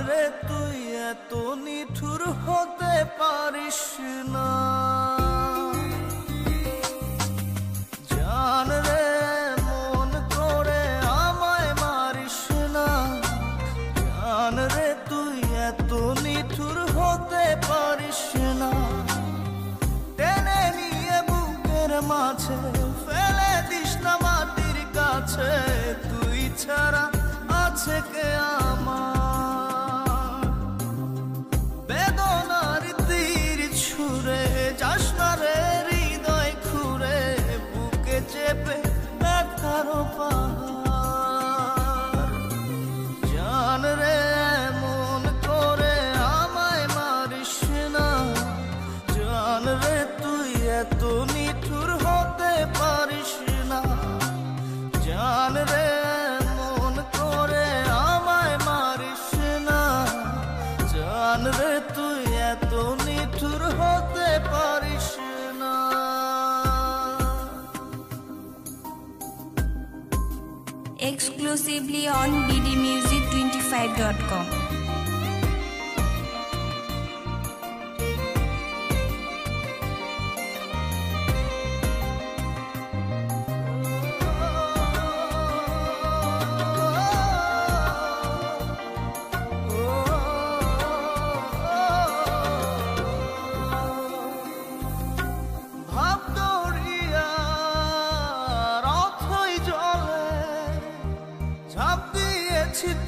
রে তুই এত নিঠুর হতে পারিস না, জান রে মন করে আমায় মারিস না, জান রে তুই এত নিঠুর হতে পারিস না। টেনে নিয়ে বুকের মাঝে ফেলে দিস না মাটির কাছে, তুই ছাড়া আছে কে আমার। বেদনার তীর ছুঁড়ে যাস না রে হৃদয় খুঁড়ে, বুকে চেপে ব্যথার পাহাড়। জান রে মন করে আমায় মারিস না, জান রে তুই এত নিঠুর হতে পারিস না, জান রে মন করে আমায় মারিস না, জান রে তুই এত নিঠুর হতে পারিস না। Exclusively on ddmusic25.com.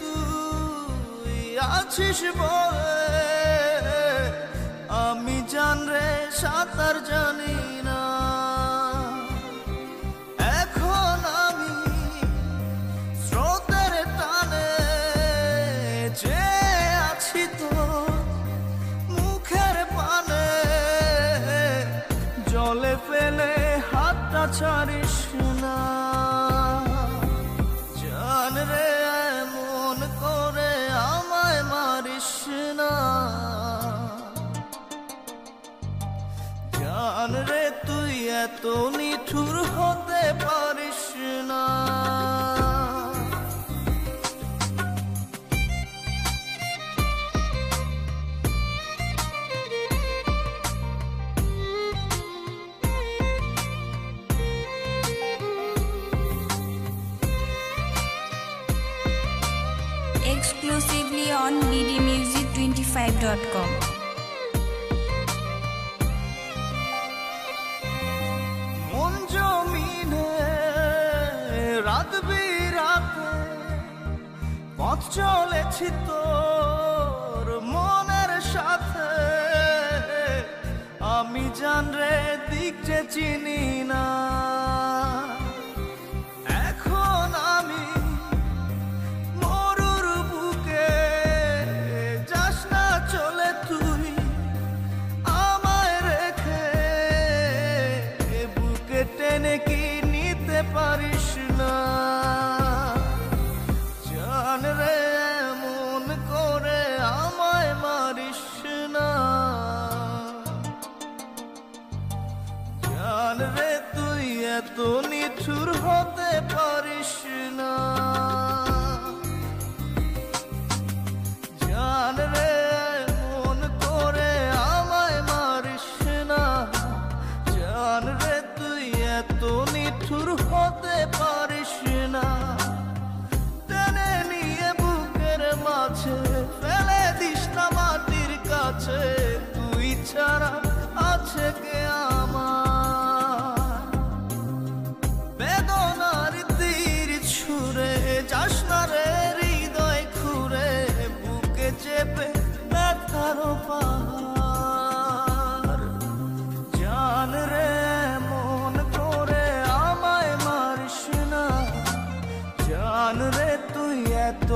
তুই আছিস বলে আমি জান রে সাঁতার জানি না, এখন আমি স্রোতের টানে যে আছি তো মুখের পানে, জলে ফেলে হাতটা ছাড়িস না, জান রে মন করে আমায় মারিস না, জান রে তুই এত নিঠুর হতে পারিস না। Exclusively on ddmusic25.com. মন জমিনে রাত বিরাতে পথ চলেছি তোর মনের সাথে, আমি জান রে দিক যে চিনি না, এখন আমি চলে তুই আমায় রেখে, বুকে টেনে কি নিতে পারিস না, জান রে মন করে আমায় মারিস না, জান রে তুই এত নিঠুর হতে পারিস না, জান রে মন করে আমায় মারিস না, জান রে তুই এত নিঠুর হতে পারিস না। টেনে নিয়ে বুকের মাঝে ফেলে দিস না মাটির কাছে, তুই ছাড়া আছে কে আমার। বেদনার তীর ছুঁড়ে যাস না রে হৃদয় খুঁড়ে, বুকে চেপে ব্যথার পাহাড়। জান রে মন করে আমায় মারিস না, জান রে তুই এত